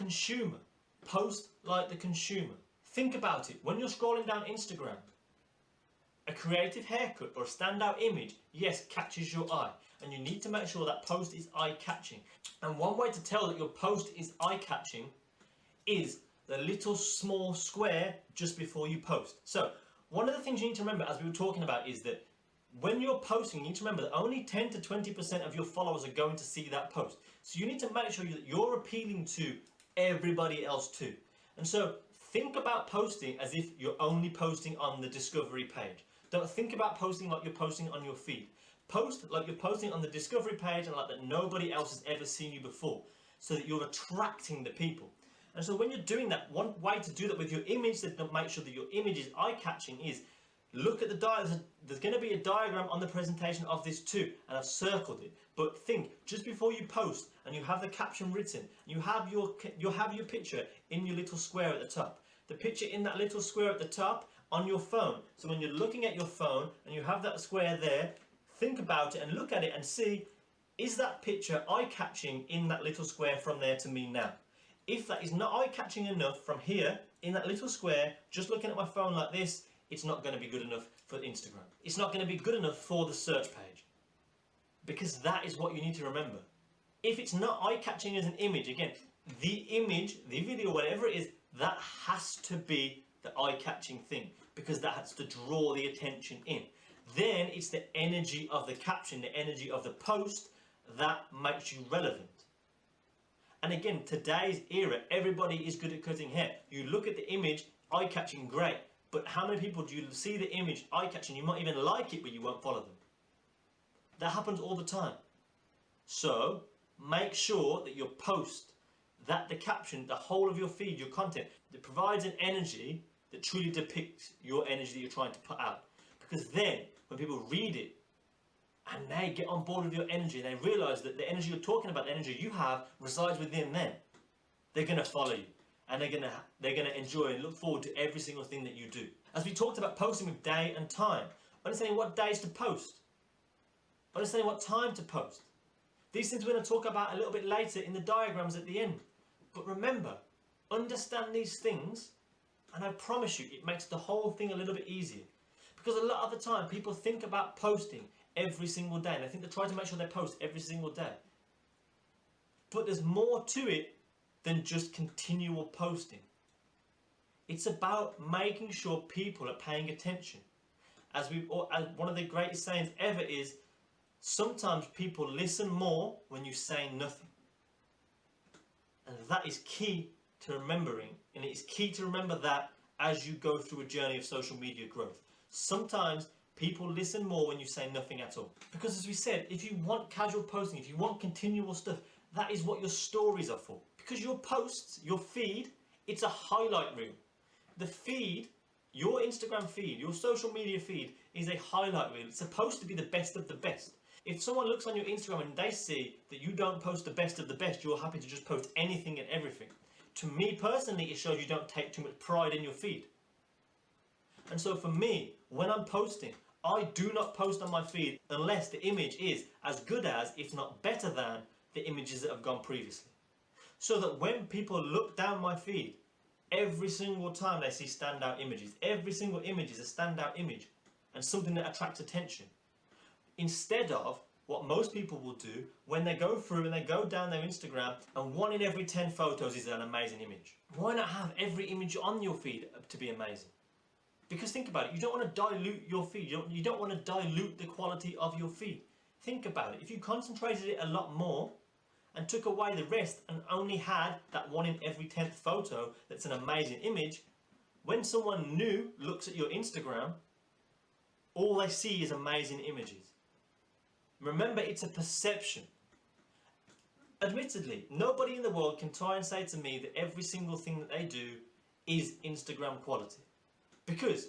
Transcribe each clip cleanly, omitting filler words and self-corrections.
consumer. Post like the consumer. Think about it. When you're scrolling down Instagram, a creative haircut or a standout image, yes, catches your eye. And you need to make sure that post is eye-catching. And one way to tell that your post is eye-catching is the little small square just before you post. So one of the things you need to remember, as we were talking about, is that when you're posting, you need to remember that only 10 to 20% of your followers are going to see that post. So you need to make sure that you're appealing to everybody else too. And so think about posting as if you're only posting on the discovery page. Don't think about posting like you're posting on your feed. Post like you're posting on the discovery page and like that nobody else has ever seen you before, so that you're attracting the people. And so when you're doing that, one way to do that with your image, to make sure that your image is eye-catching, is look at the diagram. There's going to be a diagram on the presentation of this too, and I've circled it. But think, just before you post and you have the caption written, you have your picture in your little square at the top. The picture in that little square at the top on your phone. So when you're looking at your phone and you have that square there, think about it and look at it and see, is that picture eye-catching in that little square from there to me now? If that is not eye-catching enough from here in that little square, just looking at my phone like this, it's not going to be good enough for Instagram. It's not going to be good enough for the search page. Because that is what you need to remember. If it's not eye-catching as an image, again, the image, the video, whatever it is, that has to be the eye-catching thing, because that has to draw the attention in. Then it's the energy of the caption, the energy of the post that makes you relevant. And again, today's era, everybody is good at cutting hair. You look at the image, eye-catching, great. But how many people do you see the image eye-catching? You might even like it, but you won't follow them. That happens all the time. So make sure that your post, that the caption, the whole of your feed, your content, that provides an energy that truly depicts your energy that you're trying to put out. Because then, when people read it, and they get on board with your energy, and they realise that the energy you're talking about, the energy you have, resides within them, they're going to follow you. And they're gonna enjoy and look forward to every single thing that you do. As we talked about posting with day and time, understanding what days to post, understanding what time to post. These things we're going to talk about a little bit later in the diagrams at the end. But remember, understand these things, and I promise you, it makes the whole thing a little bit easier. Because a lot of the time, people think about posting every single day, and they think they try to make sure they post every single day. But there's more to it than just continual posting. It's about making sure people are paying attention. As one of the greatest sayings ever is, sometimes people listen more when you say nothing. And that is key to remembering, and it is key to remember that as you go through a journey of social media growth. Sometimes people listen more when you say nothing at all. Because as we said, if you want casual posting, if you want continual stuff, that is what your stories are for. Because your posts, your feed, it's a highlight reel. The feed, your Instagram feed, your social media feed is a highlight reel. It's supposed to be the best of the best. If someone looks on your Instagram and they see that you don't post the best of the best, you're happy to just post anything and everything. To me personally, it shows you don't take too much pride in your feed. And so for me, when I'm posting, I do not post on my feed unless the image is as good as, if not better than, the images that have gone previously. So that when people look down my feed, every single time they see standout images, every single image is a standout image and something that attracts attention. Instead of what most people will do when they go through and they go down their Instagram and 1 in every 10 photos is an amazing image. Why not have every image on your feed to be amazing? Because think about it, you don't want to dilute your feed. You don't want to dilute the quality of your feed. Think about it. If you concentrated it a lot more and took away the rest and only had that 1 in every 10th photo that's an amazing image, when someone new looks at your Instagram, all they see is amazing images. Remember, it's a perception. Admittedly, nobody in the world can try and say to me that every single thing that they do is Instagram quality. Because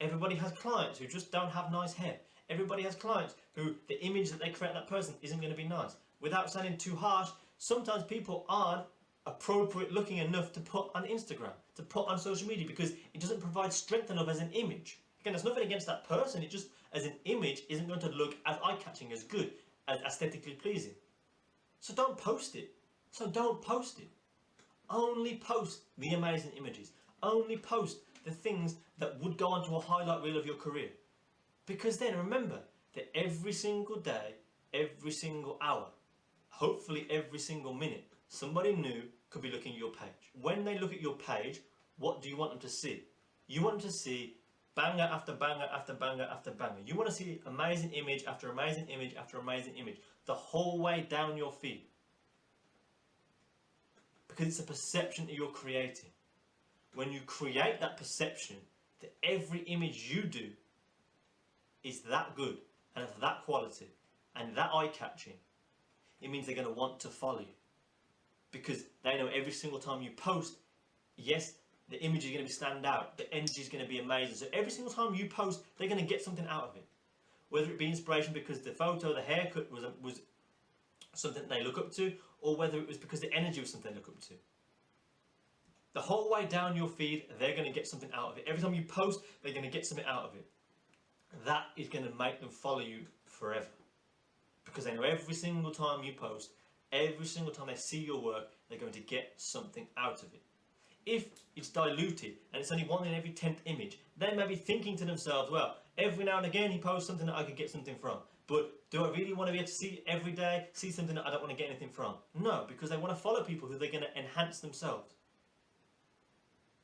everybody has clients who just don't have nice hair. Everybody has clients who the image that they create of that person isn't going to be nice. Without sounding too harsh, sometimes people aren't appropriate looking enough to put on Instagram, to put on social media, because it doesn't provide strength enough as an image. Again, there's nothing against that person, it just, as an image, isn't going to look as eye-catching, as good, as aesthetically pleasing. So don't post it. Only post the amazing images. Only post the things that would go onto a highlight reel of your career. Because then remember that every single day, every single hour, hopefully every single minute, somebody new could be looking at your page. When they look at your page, what do you want them to see? You want them to see banger after banger after banger after banger. You want to see amazing image after amazing image after amazing image the whole way down your feed. Because it's a perception that you're creating. When you create that perception that every image you do is that good and of that quality and that eye-catching, it means they're going to want to follow you. Because they know every single time you post, yes, the image is going to be stand out, the energy is going to be amazing. So every single time you post, they're going to get something out of it. Whether it be inspiration because the photo, the haircut was something they look up to, or whether it was because the energy was something they look up to. The whole way down your feed, they're going to get something out of it. Every time you post, they're going to get something out of it. That is going to make them follow you forever. Because they know every single time you post, every single time they see your work, they're going to get something out of it. If it's diluted and it's only one in every 10th image, they may be thinking to themselves, well, every now and again he posts something that I could get something from. But do I really want to be able to see every day, see something that I don't want to get anything from? No, because they want to follow people who they're going to enhance themselves.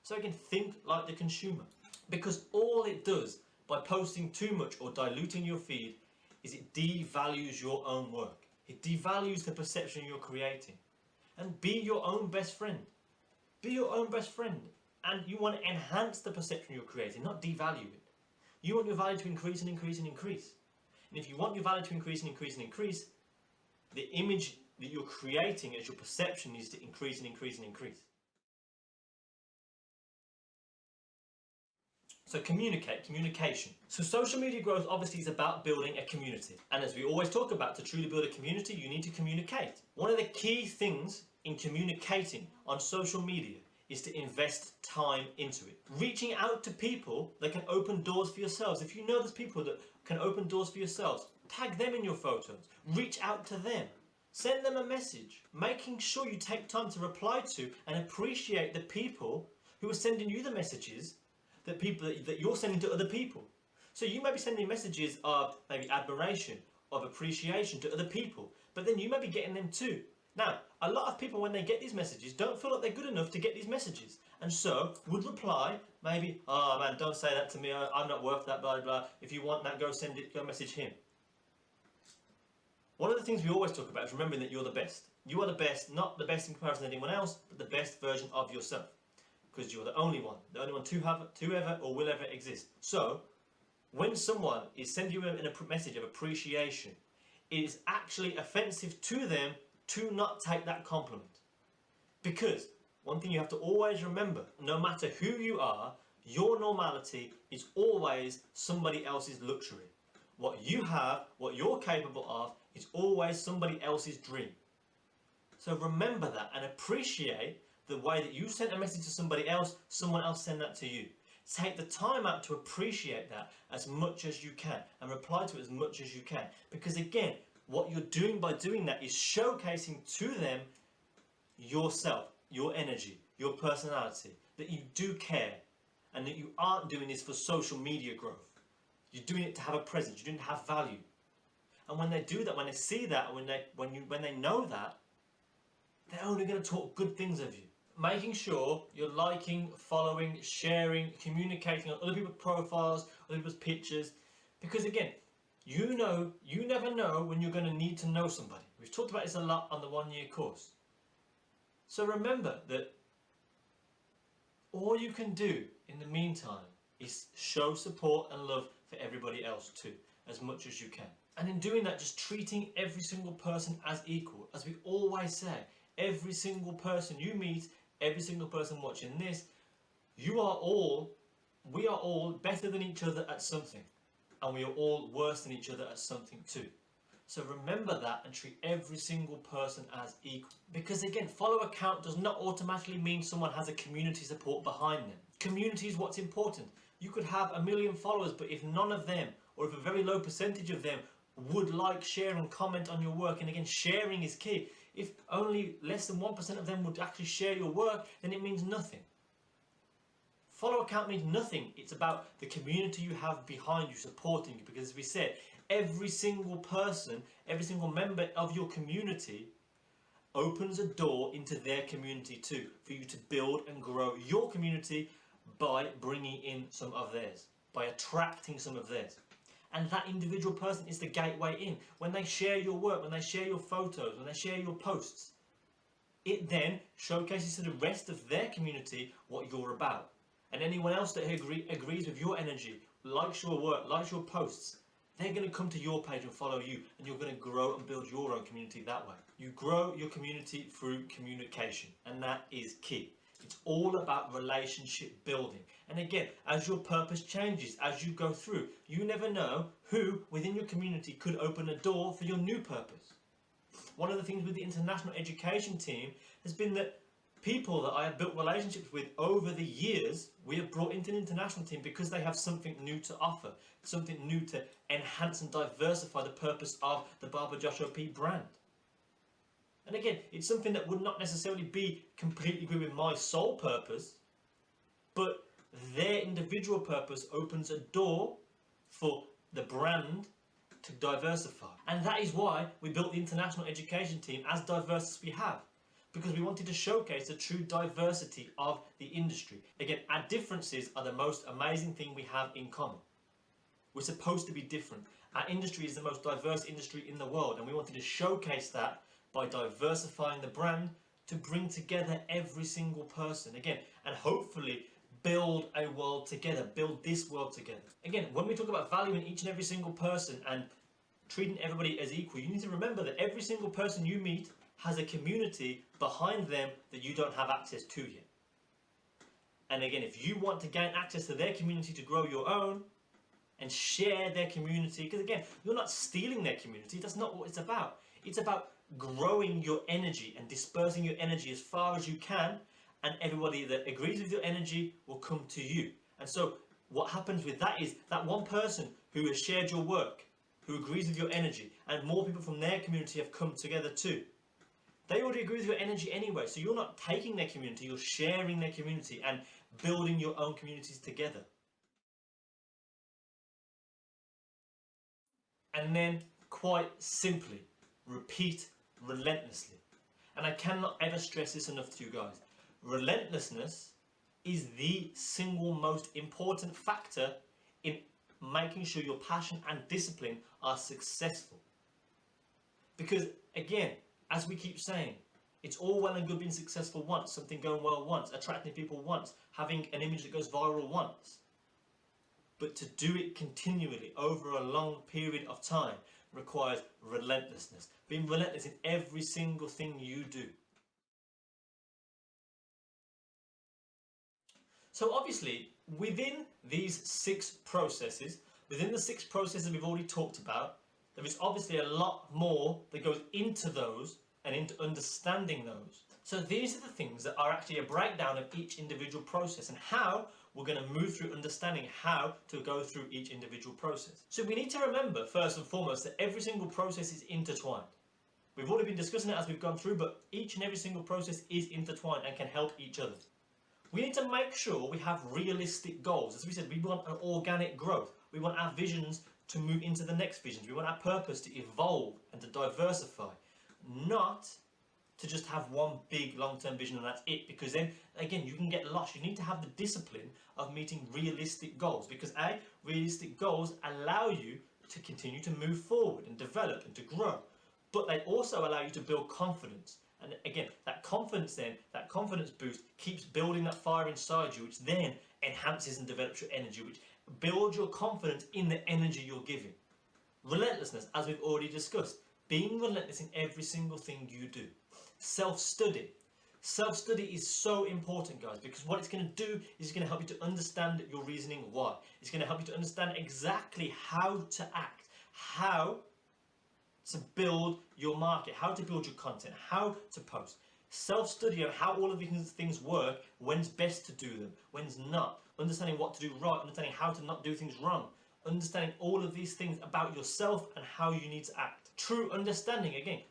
So again, think like the consumer. Because all it does by posting too much or diluting your feed is it devalues your own work. It devalues the perception you're creating. And be your own best friend. Be your own best friend. And you want to enhance the perception you're creating, not devalue it. You want your value to increase and increase and increase. And if you want your value to increase and increase and increase, the image that you're creating as your perception needs to increase and increase and increase. So communication. So social media growth obviously is about building a community. And as we always talk about, to truly build a community, you need to communicate. One of the key things in communicating on social media is to invest time into it. Reaching out to people that can open doors for yourselves. If you know there's people that can open doors for yourselves, tag them in your photos. Reach out to them. Send them a message. Making sure you take time to reply to and appreciate the people who are sending you the messages that you're sending to other people. So you may be sending messages of maybe admiration, of appreciation to other people, but then you may be getting them too. Now, a lot of people when they get these messages don't feel like they're good enough to get these messages, and so would reply maybe, oh man, don't say that to me, I'm not worth that, blah, blah, blah. If you want that, go send it, go message him. One of the things we always talk about is remembering that you're the best. You are the best, not the best in comparison to anyone else, but the best version of yourself. Because you're the only one to ever or will ever exist. So, when someone is sending you a message of appreciation, it is actually offensive to them to not take that compliment. Because one thing you have to always remember, no matter who you are, your normality is always somebody else's luxury. What you have, what you're capable of, is always somebody else's dream. So remember that and appreciate the way that you sent a message to somebody else, someone else send that to you. Take the time out to appreciate that as much as you can and reply to it as much as you can. Because again, what you're doing by doing that is showcasing to them yourself, your energy, your personality, that you do care and that you aren't doing this for social media growth. You're doing it to have a presence, you're doing it to have value. And when they do that, when they see that, when they know that, they're only going to talk good things of you. Making sure you're liking, following, sharing, communicating on other people's profiles, other people's pictures. Because again, you never know when you're going to need to know somebody. We've talked about this a lot on the 1-year course. So remember that all you can do in the meantime is show support and love for everybody else too, as much as you can. And in doing that, just treating every single person as equal. As we always say, every single person you meet, every single person watching this, we are all better than each other at something. And we are all worse than each other at something too. So remember that and treat every single person as equal. Because again, follow a count does not automatically mean someone has a community support behind them. Community is what's important. You could have 1 million followers, but if none of them, or if a very low percentage of them would like, share and comment on your work, and again, sharing is key. If only less than 1% of them would actually share your work, then it means nothing. Follow account means nothing. It's about the community you have behind you, supporting you. Because as we said, every single person, every single member of your community opens a door into their community too, for you to build and grow your community by bringing in some of theirs, by attracting some of theirs. And that individual person is the gateway in. When they share your work, when they share your photos, when they share your posts, it then showcases to the rest of their community what you're about. And anyone else that agrees with your energy, likes your work, likes your posts, they're going to come to your page and follow you, and you're going to grow and build your own community that way. You grow your community through communication, and that is key. It's all about relationship building. And again, as your purpose changes, as you go through, you never know who within your community could open a door for your new purpose. One of the things with the international education team has been that people that I have built relationships with over the years, we have brought into an international team because they have something new to offer, something new to enhance and diversify the purpose of the Barber Joshua P brand. And again, it's something that would not necessarily be completely within my sole purpose, but their individual purpose opens a door for the brand to diversify. And that is why we built the international education team as diverse as we have, because we wanted to showcase the true diversity of the industry. Again, our differences are the most amazing thing we have in common. We're supposed to be different. Our industry is the most diverse industry in the world, and we wanted to showcase that by diversifying the brand to bring together every single person again, and hopefully build a world together, build this world together. Again, when we talk about valuing each and every single person and treating everybody as equal, you need to remember that every single person you meet has a community behind them that you don't have access to yet. And again, if you want to gain access to their community to grow your own and share their community, because again, you're not stealing their community, that's not what it's about. It's about growing your energy and dispersing your energy as far as you can, and everybody that agrees with your energy will come to you. And so what happens with that is that one person who has shared your work, who agrees with your energy, and more people from their community have come together too. They already agree with your energy anyway, so you're not taking their community, you're sharing their community and building your own communities together. And then, quite simply, repeat relentlessly. And I cannot ever stress this enough to you guys. Relentlessness is the single most important factor in making sure your passion and discipline are successful. Because again, as we keep saying, it's all well and good being successful once, something going well once, attracting people once, having an image that goes viral once. But to do it continually over a long period of time requires relentlessness. Being relentless in every single thing you do. So obviously, within these 6 processes, within the 6 processes we've already talked about, there is obviously a lot more that goes into those and into understanding those. So these are the things that are actually a breakdown of each individual process and how we're going to move through understanding how to go through each individual process. So we need to remember first and foremost that every single process is intertwined. We've already been discussing it as we've gone through, but each and every single process is intertwined and can help each other. We need to make sure we have realistic goals. As we said, we want an organic growth. We want our visions to move into the next visions. We want our purpose to evolve and to diversify, not to just have one big long-term vision and that's it, because then again you can get lost. You need to have the discipline of meeting realistic goals, because realistic goals allow you to continue to move forward and develop and to grow, but they also allow you to build confidence. And again, that confidence boost keeps building that fire inside you, which then enhances and develops your energy, which builds your confidence in the energy you're giving. Relentlessness, as we've already discussed, being relentless in every single thing you do. Self-study. Self-study is so important, guys, because what it's going to do is it's going to help you to understand your reasoning why. It's going to help you to understand exactly how to act, how to build your market, how to build your content, how to post. Self-study of how all of these things work, when's best to do them, when's not, understanding what to do right, understanding how to not do things wrong, understanding all of these things about yourself and how you need to act. True understanding, again,